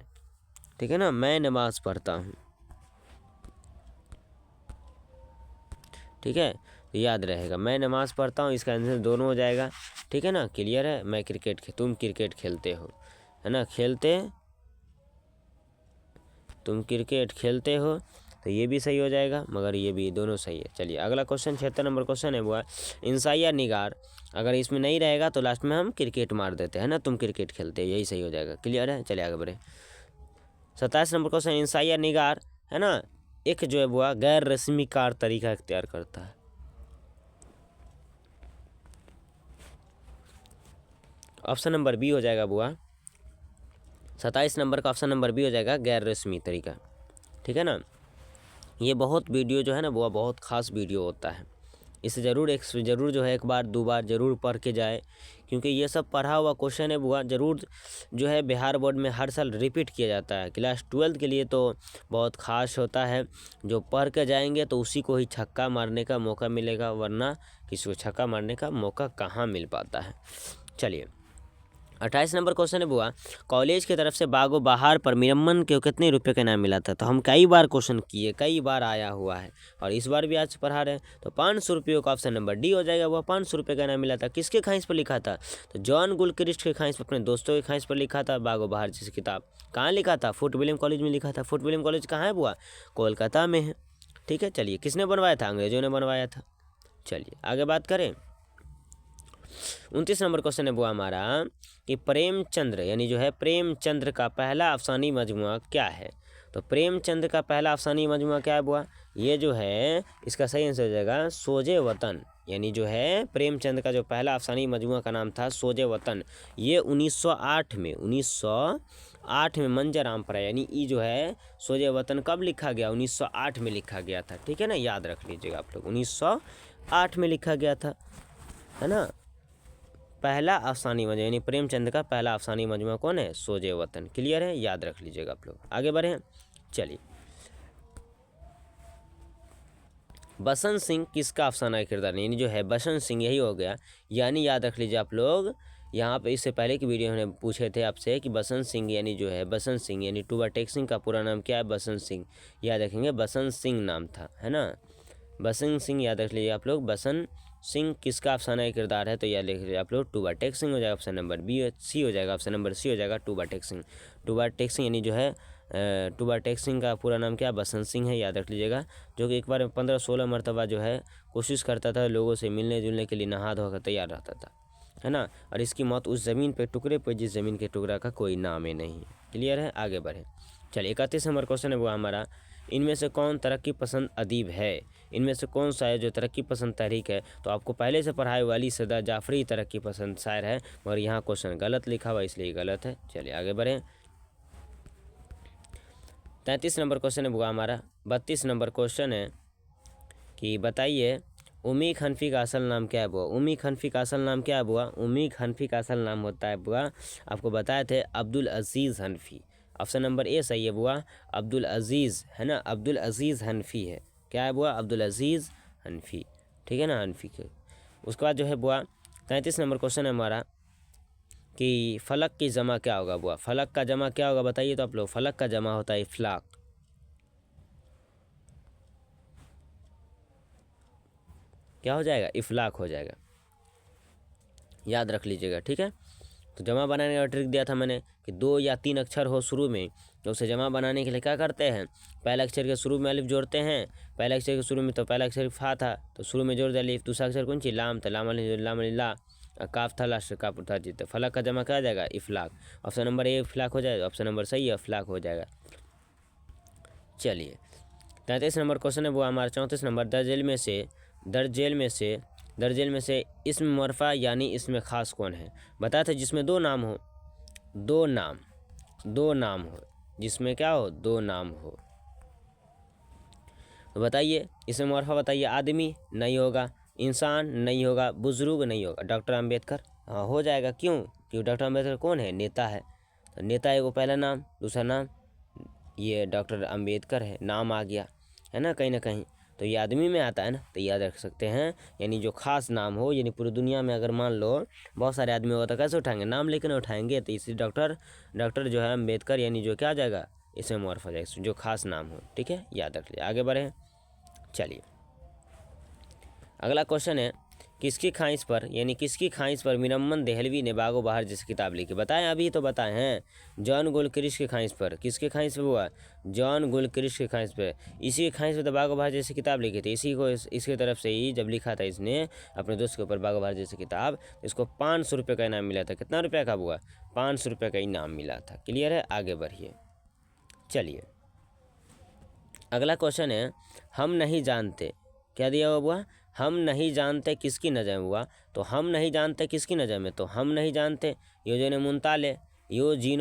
ठीक है ना, मैं नमाज पढ़ता हूँ। ठीक है, तो याद रहेगा, मैं नमाज पढ़ता हूँ, इसका आंसर दोनों हो जाएगा। ठीक है ना, क्लियर है। मैं तुम क्रिकेट खेलते हो, है ना, तुम क्रिकेट खेलते हो, तो ये भी सही हो जाएगा, मगर ये भी, दोनों सही है। चलिए अगला क्वेश्चन 76 नंबर क्वेश्चन है वो, इंसाइया निगार। अगर इसमें नहीं रहेगा तो लास्ट में हम क्रिकेट मार देते हैं ना, तुम क्रिकेट खेलते, यही सही हो जाएगा। क्लियर है, चलिए आगे बढ़े। 27 नंबर क्वेश्चन, इंसाइया निगार, है ना, एक जो है बुआ गैर रस्मी कार तरीका इख्तियार करता है। ऑप्शन नंबर बी हो जाएगा बुआ, 27 नंबर का ऑप्शन नंबर बी हो जाएगा, गैर रस्मी तरीका। ठीक है ना, ये बहुत वीडियो जो है ना बुआ, बहुत खास वीडियो होता है, इसे ज़रूर जो है एक बार 2 बार ज़रूर पढ़ के जाए, क्योंकि ये सब पढ़ा हुआ क्वेश्चन है बुआ, ज़रूर जो है बिहार बोर्ड में हर साल रिपीट किया जाता है। क्लास 12 के लिए तो बहुत ख़ास होता है, जो पढ़ के जाएंगे तो उसी को ही छक्का मारने का मौका मिलेगा, वरना किसी को छक्का मारने का मौका कहाँ मिल पाता है। चलिए 28 नंबर क्वेश्चन है बुआ, कॉलेज की तरफ से बागो बहार पर मिरम्मन को कितने रुपए का इनाम मिला था। तो हम कई बार क्वेश्चन किए, कई बार आया हुआ है, और इस बार भी आज पढ़ा रहे हैं। तो 500 रुपये का ऑप्शन नंबर डी हो जाएगा, वह 500 रुपये का इनाम मिला था। किसके खाइश पर लिखा था, तो जॉन गुलक्रिस्ट के खाइश पर, अपने दोस्तों के खाइश पर लिखा था बागो बहार जैसी किताब। कहाँ लिखा था, फोर्ट विलियम कॉलेज में लिखा था। फोर्ट विलियम कॉलेज कहाँ है बुआ, कोलकाता में है। ठीक है, चलिए किसने बनवाया था, अंग्रेजों ने बनवाया था। चलिए आगे बात करें। 29 नंबर क्वेश्चन है बुआ हमारा, कि प्रेमचंद्र यानी जो है प्रेमचंद्र का पहला अफसानी मजमुआ क्या है। तो प्रेमचंद्र का पहला अफसानी मजमुआ क्या है बुआ, ये जो है इसका सही आंसर हो जाएगा सोजे वतन। यानी जो है प्रेमचंद का जो पहला अफसानी मजमुआ का नाम था सोजे वतन। ये 1908 1908 में मंजर आम पर आया, यानी ई जो है सोजे वतन कब लिखा गया, 1908 में लिखा गया था, ठीक है ना, याद रख लीजिएगा आप लोग, 1908 में लिखा गया था, है ना। पहला अफसानी मजमू यानी प्रेमचंद का पहला अफसानी मजमू कौन है, सोजे वतन। क्लियर है, याद रख लीजिएगा आप लोग। आगे बढ़े, चलिए। बसंत सिंह किसका अफसाना किरदार, यानी जो है बसंत सिंह यही हो गया, यानी याद रख लीजिए आप लोग। यहाँ पे इससे पहले की वीडियो में पूछे थे आपसे कि बसंत सिंह यानी जो है बसंत सिंह यानी टूबा टेक सिंह का पूरा नाम क्या है, बसंत सिंह। याद रखेंगे बसंत सिंह नाम था, है ना, बसंत सिंह याद रख लीजिए आप लोग। बसंत सिंह किसका अफसाना किरदार है, तो याद लिख लीजिए आप लोग, टूबा टेक सिंह हो जाएगा ऑप्शन नंबर बी, सी हो जाएगा, ऑप्शन नंबर सी हो जाएगा, टूबा टेक सिंह। टूबा टेक सिंह यानी जो है टूबा टेक सिंह का पूरा नाम क्या, बसंत सिंह है, याद रख लीजिएगा। जो कि एक बार 15-16 मरतबा जो है कोशिश करता था लोगों से मिलने जुलने के लिए, नहा धोकर तैयार रहता था, है ना। और इसकी मौत उस ज़मीन पे टुकड़े पे जिस ज़मीन के टुकड़ा का कोई नाम ही नहीं है। क्लियर है, आगे बढ़े, चलिए। 31 नंबर क्वेश्चन है वो हमारा, इनमें से कौन तरक्की पसंद अदीब है, इनमें से कौन सा है जो तरक्की पसंद तहरीक है। तो आपको पहले से पढ़ाई वाली सदा जाफरी तरक्की पसंद शायर है, मगर यहाँ क्वेश्चन गलत लिखा हुआ इसलिए गलत है। चलिए आगे बढ़ें। 33 नंबर क्वेश्चन है वो हमारा, 32 नंबर क्वेश्चन है कि बताइए उमी हनफी का असल नाम क्या है बुआ। उमी हनफी का असल नाम क्या है बुआ, उमी हनफी का असल नाम होता है बुआ, आपको बताए थे अब्दुल अजीज़ हनफी। ऑप्शन नंबर ए सही है बुआ, अब्दुल अजीज़, है ना, अब्दुल अजीज़ हनफी है, क्या है बुआ, अब्दुल अजीज़ हनफी, ठीक है ना, हनफी के। उसके बाद जो है बुआ 33 नंबर क्वेश्चन है हमारा कि फ़लक की जमा क्या होगा बुआ। फ़लक का जमा क्या होगा बताइए तो आप लोग। फ़लक का जमा होता है इफ़लाक, क्या हो जाएगा, इफ़लाक हो जाएगा, याद रख लीजिएगा, ठीक है। तो जमा बनाने का ट्रिक दिया था मैंने कि 2 या 3 अक्षर हो शुरू में, तो उसे जमा बनाने के लिए क्या करते हैं, पहले अक्षर के शुरू में अलिफ जोड़ते हैं। पहले अक्षर के शुरू में तो पहला अक्षर फा था तो शुरू में जोड़ दिया अलिफ, दूसरा अक्षर कौन सी, लाम था, लाम ला, काफ था, लास्ट काफ था जीते। फलक का जमा क्या आ जाएगा, इफ़लाक। ऑप्शन नंबर ए इफ़लाक हो जाएगा, ऑप्शन नंबर सही है, इफ़लाक हो जाएगा। चलिए 33 नंबर क्वेश्चन है वो हमारा 34 नंबर, दर्जेल में से इसम मरफा यानी इसमें ख़ास कौन है। बताया था जिसमें दो नाम हो, दो नाम हो, जिसमें क्या हो, दो नाम हो। तो बताइए इसमें मरफा, बताइए आदमी नहीं होगा, इंसान नहीं होगा, बुजुर्ग नहीं होगा, डॉक्टर अंबेडकर। हाँ हो जाएगा, क्यों, क्योंकि डॉक्टर अंबेडकर कौन है, नेता है। तो नेता है वो पहला नाम, दूसरा नाम ये डॉक्टर अंबेडकर है, नाम आ गया, है ना, कहीं ना कहीं तो ये आदमी में आता है ना, तो याद रख सकते हैं। यानी जो खास नाम हो, यानी पूरी दुनिया में अगर मान लो बहुत सारे आदमी होगा तो कैसे उठाएंगे, नाम लेकर उठाएंगे, तो इसी डॉक्टर जो है अंबेडकर, यानी जो क्या आ जाएगा, इसमें मॉर्फ हो जाएगा, जो खास नाम हो, ठीक है, याद रख लीजिए। आगे बढ़े, चलिए अगला क्वेश्चन है, किसकी ख्वाहिश पर मिरम्मन देहलवी ने बागो बहार जैसी किताब लिखी। बताएं, अभी तो बताए हैं, जॉन गुलक्रिस्ट की ख्वाहिश पर, किसके ख्वाहिश पर हुआ, जॉन गुलक्रिस्ट की ख्वाहिश पर, इसी की ख्वाहिश पर तो बागो बहार जैसी किताब लिखी थी। इसी को इसकी तरफ से ही जब लिखा था इसने अपने दोस्त के ऊपर बागो बहार जैसी किताब, इसको 500 रुपये का इनाम मिला था। कितना रुपये का हुआ, 500 रुपये का इनाम मिला था। क्लियर है, आगे बढ़िए। चलिए अगला क्वेश्चन है, हम नहीं जानते, क्या दिया हुआ, हम नहीं जानते किसकी नज़र में हुआ। तो हम नहीं जानते किसकी नज़र में, तो हम नहीं जानते यो जीनो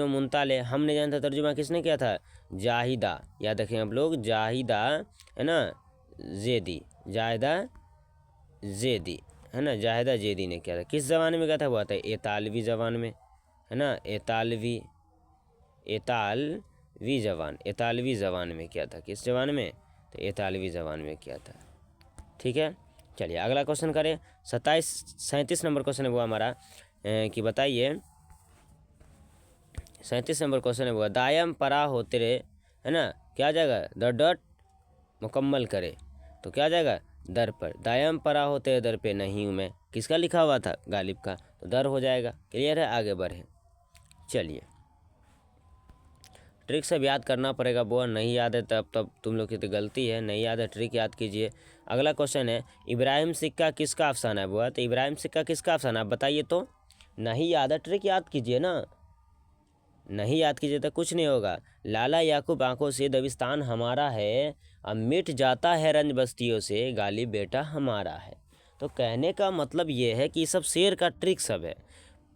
मुंताले, हम नहीं जानते तर्जुमा किसने किया था, जाहिदा। याद रखें आप लोग, जाहिदा, है ना, जाहिदा जेदी ने किया था। किस ज़बान में किया था, हुआ था इतालवी ज़बान में, है ना, इतालवी ज़बान में किया था। किस ज़बान में, तो इतालवी ज़बान में किया था, ठीक है। चलिए अगला क्वेश्चन करें, 37 नंबर क्वेश्चन है वो हमारा कि बताइए 37 नंबर क्वेश्चन है वो, दायम परा होते रहे, है ना, क्या जाएगा, दर मुकम्मल करे, तो क्या जाएगा, दर पर। दायम परा होते दर पे नहीं हूँ मैं, किसका लिखा हुआ था, गालिब का, तो दर हो जाएगा। क्लियर है, आगे बढ़े। चलिए ट्रिक सब याद करना पड़ेगा, वो नहीं याद है तब तुम लोग की तो गलती है, नहीं याद है ट्रिक याद कीजिए। अगला क्वेश्चन है, इब्राहिम सिक्का किसका अफसाना है बुआ। तो इब्राहिम सिक्का किसका अफसाना है, बताइए तो। नहीं याद है, ट्रिक याद कीजिए ना, नहीं याद कीजिए तो कुछ नहीं होगा। लाला याकूब आंखों से दबिस्तान हमारा है, अब मिट जाता है रंज बस्तियों से, गालिब बेटा हमारा है। तो कहने का मतलब ये है कि सब शेर का ट्रिक सब है।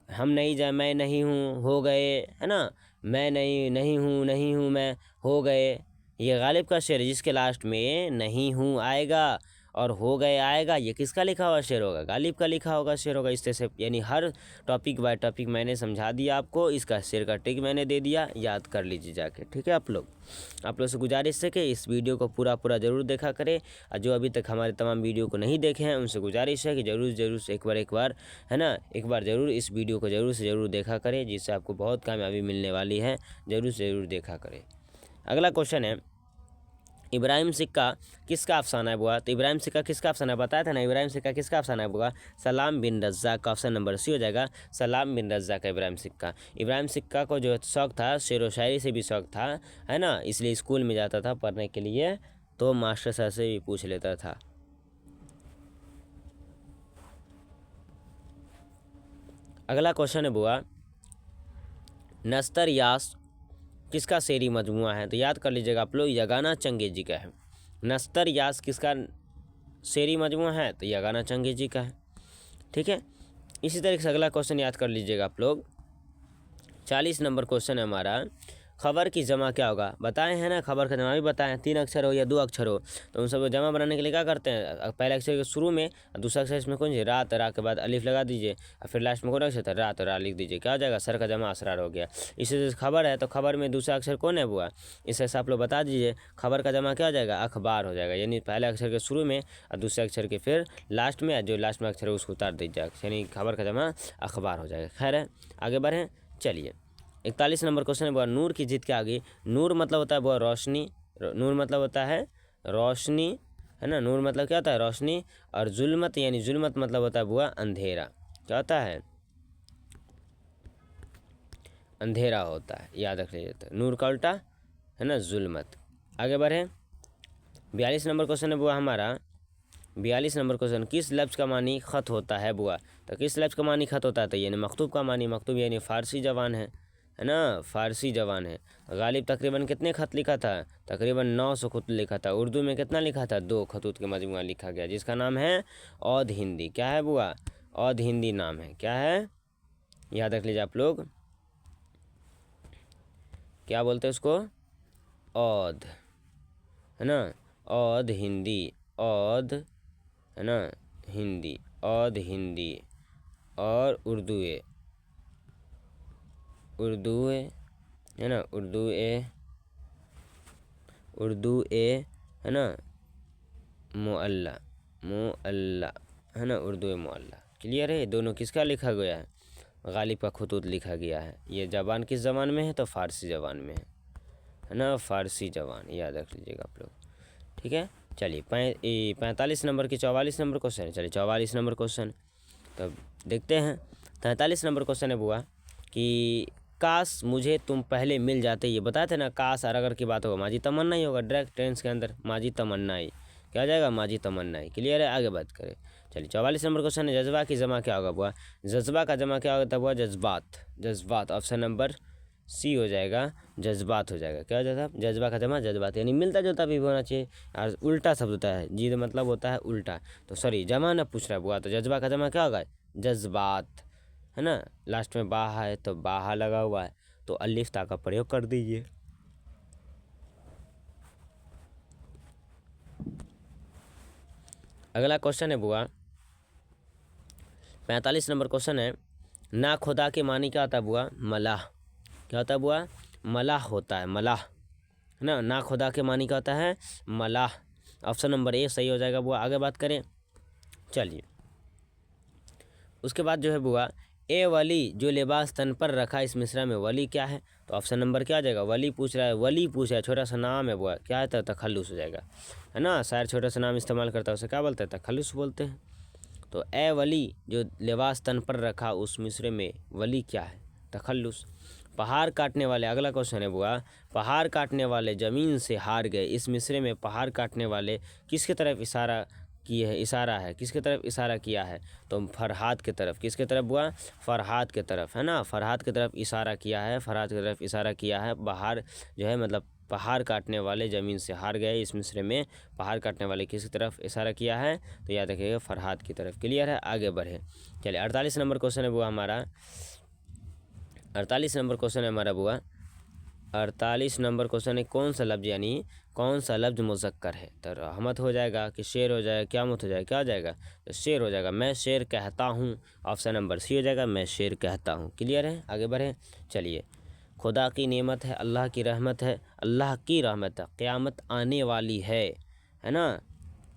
हम नहीं जाए, मैं नहीं हूँ, हो गए, है ना, मैं नहीं हूँ मैं, हो गए। ये गालिब का शेर है जिसके लास्ट में नहीं हूँ आएगा और हो गए आएगा। ये किसका लिखा हुआ शेर होगा? गालिब का लिखा होगा शेर होगा। इस तरह से यानी हर टॉपिक बाय टॉपिक मैंने समझा दिया आपको, इसका शेर का टिक मैंने दे दिया, याद कर लीजिए जाके, ठीक है। आप लोग से गुजारिश है कि इस वीडियो को पूरा ज़रूर देखा करें, और जो अभी तक हमारे तमाम वीडियो को नहीं देखे हैं उनसे गुजारिश है कि ज़रूर से एक बार है ना, एक बार ज़रूर इस वीडियो को ज़रूर देखा करें, जिससे आपको बहुत कामयाबी मिलने वाली है। ज़रूर से ज़रूर देखा करें। अगला क्वेश्चन है, इब्राहिम सिक्का किसका अफसाना है बुआ? तो इब्राहिम सिक्का किसका अफसाना बताया था ना, इब्राहिम सिक्का किसका अफसाना है बुआ? सलाम बिन रज़्ज़ाक़ का। ऑप्शन नंबर सी हो जाएगा, सलाम बिन रज़्ज़ाक़ का इब्राहिम सिक्का। इब्राहिम सिक्का को जो शौक़ था, शेर व शायरी से भी शौक़ था, है ना, इसलिए स्कूल में जाता था पढ़ने के लिए, तो मास्टर साहब से भी पूछ लेता था। अगला क्वेश्चन है बुआ, नस्तर यास किसका शेरी मजमुआ है? तो याद कर लीजिएगा आप लोग, यगाना चंगेज़ी का है। नस्तर यास किसका शेरी मजमुआ है? तो यगाना चंगेज़ी का है, ठीक है। इसी तरीके से अगला क्वेश्चन याद कर लीजिएगा आप लोग। 40 नंबर क्वेश्चन है हमारा, खबर की जमा क्या होगा? बताए हैं ना, खबर का जमा भी बताएं, 3 अक्षर हो या 2 अक्षर हो, तो उन सब जमा बनाने के लिए क्या करते हैं? पहले अक्षर के शुरू में, दूसरा अक्षर इसमें कौन सी? रात, रा के बाद अलिफ लगा दीजिए, और फिर लास्ट में कौन अक्षर था? रात, रा लिख दीजिए। क्या हो जाएगा? सर का जमा असरार हो गया। इसी से खबर है, तो खबर में दूसरा अक्षर कौन है बुआ? इससे आप लोग बता दीजिए, खबर का जमा क्या हो जाएगा? अखबार हो जाएगा। यानी पहले अक्षर के शुरू में और दूसरे अक्षर के फिर लास्ट में, जो लास्ट में अक्षर है उसको उतार दीजिए, यानी खबर का जमा अखबार हो जाएगा। खैर है, आगे बढ़ें, चलिए। 41 नंबर क्वेश्चन है बुआ, नूर की जिद के आगे, नूर मतलब होता है बुआ रोशनी, नूर मतलब होता है रोशनी, है ना, नूर मतलब क्या होता है? रोशनी। और जुल्मत यानी जुल्मत मतलब होता है बुआ अंधेरा। क्या होता है? अंधेरा होता है, याद रख लीजिए। नूर का उल्टा है ना, जुल्मत। आगे बढ़े, 42 नंबर क्वेश्चन है बुआ हमारा। 42 नंबर क्वेश्चन, किस लफ्ज़ का मानी ख़त होता है बुआ? तो किस लफ्ज़ का मानी ख़त होता है? तो यानी मकतूब का मानी, मकतूब यानी फ़ारसी जवान है ना, फ़ारसी जवान है। गालिब तकरीबन कितने ख़त लिखा था? तकरीबन 900 खत लिखा था। उर्दू में कितना लिखा था? 2 खतूत के मजमुआ लिखा गया, जिसका नाम है औध हिंदी। क्या है बुआ? औध हिंदी नाम है। क्या है? याद रख लीजिए आप लोग, क्या बोलते हैं उसको? औध, है ना, औध हिंदी, औध, है ना, हिंदी, औध हिंदी। और उर्दू है ना, उर्दू है ना, मुअल्ला, है ना, उर्दू मुअल्ला। क्लियर है? दोनों किसका लिखा गया है? गालिब का खतूत लिखा गया है। ये ज़बान किस ज़बान में है? तो फ़ारसी ज़बान में है ना, फ़ारसी ज़बान, याद रख लीजिएगा आप लोग, ठीक है। चलिए 45 नंबर की 44 नंबर क्वेश्चन है। चलिए 44 नंबर क्वेश्चन तब देखते हैं। 43 नंबर क्वेश्चन है बुआ कि काश मुझे तुम पहले मिल जाते। ये बताए थे ना, काश और अगर की बात होगा, माजी तमन्ना ही होगा, डायरेक्ट टेंस के अंदर माजी तमन्ना ही। क्या हो जाएगा? माजी तमन्ना ही। क्लियर है? आगे बात करें। चलिए 44 नंबर क्वेश्चन है, जज्बा की जमा क्या होगा बुआ? जज्बा का जमा क्या होता है बुआ? जज्बात। ऑप्शन नंबर सी हो जाएगा, जज्बात हो जाएगा। क्या हो जाता है? जज्बा का जमा जज्बात, यानी मिलता जुलता भी होना चाहिए। और उल्टा शब्द होता है, जिद मतलब होता है उल्टा, तो सॉरी जमा ना पूछ रहा है बुआ, तो जज्बा का जमा क्या होगा? जज्बात, है ना। लास्ट में बाहा है तो बाहा लगा हुआ है, तो अलिफ ता का प्रयोग कर दीजिए। अगला क्वेश्चन है बुआ 45 नंबर क्वेश्चन है, ना खुदा के मानी क्या होता है बुआ? मलाह। क्या होता है बुआ? मलाह होता है, मलाह, है ना। ना खुदा के मानी क्या होता है? मलाह। ऑप्शन नंबर ए सही हो जाएगा बुआ। आगे बात करें, चलिए। उसके बाद जो है बुआ, ए वली जो लिबास तन पर रखा, इस मिसरा में वली क्या है? तो ऑप्शन नंबर क्या आ जाएगा? वली पूछ रहा है, छोटा सा नाम है बुआ, क्या है? तो तखल्लुस हो जाएगा, है ना। शायर छोटा सा नाम इस्तेमाल करता है, उसे क्या बोलते हैं? तखल्लुस बोलते हैं। तो ए वली जो लिबास तन पर रखा, उस मिसरे में वली क्या है? तखल्लुस। पहाड़ काटने वाले, अगला क्वेश्चन है बुआ, पहाड़ काटने वाले ज़मीन से हार गए, इस मिसरे में पहाड़ काटने वाले किसके तरफ इशारा किसके तरफ इशारा किया है? तो फरहाद की तरफ। किसके तरफ बुआ? फरहाद की तरफ, है ना। फरहाद की तरफ इशारा किया है, फरहाद की तरफ इशारा किया है। बाहर जो है मतलब पहाड़ काटने वाले ज़मीन से हार गए, इस मिसरे में पहाड़ काटने वाले किसकी तरफ इशारा किया है? तो याद रखिएगा, फरहाद की तरफ। क्लियर है? आगे बढ़े, चलिए 48 नंबर क्वेश्चन है बुआ हमारा। 48 नंबर क्वेश्चन है हमारा बुआ, 48 नंबर क्वेश्चन है, कौन सा लफ्ज यानी कौन सा लफ्ज मुज़क्कर है? तो रहमत हो जाएगा कि शेर हो जाएगा, क़यामत हो जाएगा, क्या हो जाएगा? तो शेर हो जाएगा। मैं शेर कहता हूँ, ऑप्शन नंबर सी हो जाएगा, मैं शेर कहता हूँ। क्लियर है? आगे बढ़ें। चलिए, खुदा की नेमत है, अल्लाह की रहमत है, अल्लाह की रहमत है, क़यामत आने वाली है ना?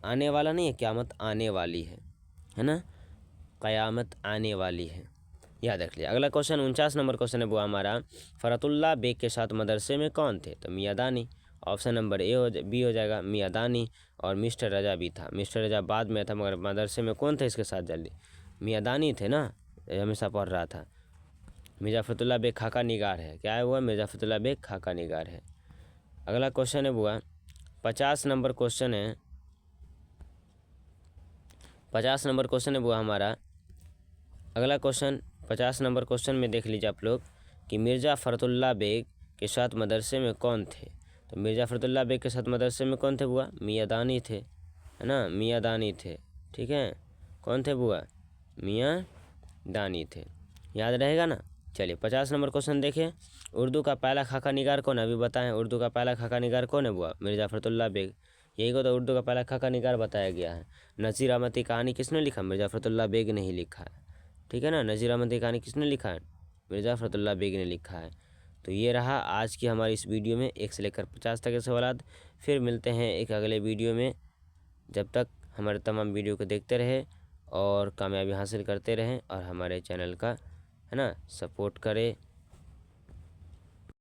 आने वाला नहीं है, क़यामत आने वाली है ना? क़यामत आने वाली है, याद रख लिया। अगला क्वेश्चन 49 नंबर क्वेश्चन है वो हमारा, फ़रतुल्लाह बेग के साथ मदरसे में कौन थे? तो मियाँ दानी। ऑप्शन नंबर बी हो जाएगा, मियाँ दानी। और मिस्टर रजा भी था। मिस्टर रजा बाद में था, मगर मदरसे में कौन थे इसके साथ? जल्दी, मियाँ दानी थे ना, हमेशा पढ़ रहा था। मिर्ज़ा फ़रतुल्लाह बेग खाका निगार है, क्या है हुआ? मिर्ज़ा फ़रतुल्लाह बेग खाका निगार है। अगला क्वेश्चन है बुआ 50 नंबर क्वेश्चन है, 50 नंबर क्वेश्चन है बुआ हमारा। अगला क्वेश्चन 50 नंबर क्वेश्चन में देख लीजिए आप लोग कि मिर्ज़ा फ़रतुल्लाह बेग के साथ मदरसे में कौन थे? तो मिर्ज़ा फ़रतुल्लाह बेग के साथ मदरसे में कौन थे बुआ? मियाँ दानी थे, है ना? मियाँ दानी थे, ठीक है। कौन थे बुआ? मियाँ दानी थे, याद रहेगा ना? चलिए 50 नंबर क्वेश्चन देखिए, उर्दू का पहला खाका निगार कौन है? अभी बताएं, उर्दू का पहला खाका निगार कौन है बुआ? मिर्ज़ा फ़रतुल्लाह बेग। यही को तो उर्दू का पहला खाका निगार बताया गया है। नज़ीर अहमद की कहानी किसने लिखा? मिर्ज़ा फ़रतुल्लाह बेग ने ही लिखा है, ठीक है ना? नज़ीर अहमद की कहानी किसने लिखा है? मिर्ज़ा फ़रतुल्लाह बेग ने लिखा है। तो ये रहा आज की हमारी इस वीडियो में 1 से लेकर 50 तक के सवाल। फिर मिलते हैं एक अगले वीडियो में। जब तक हमारे तमाम वीडियो को देखते रहे और कामयाबी हासिल करते रहें और हमारे चैनल का, है ना, सपोर्ट करें।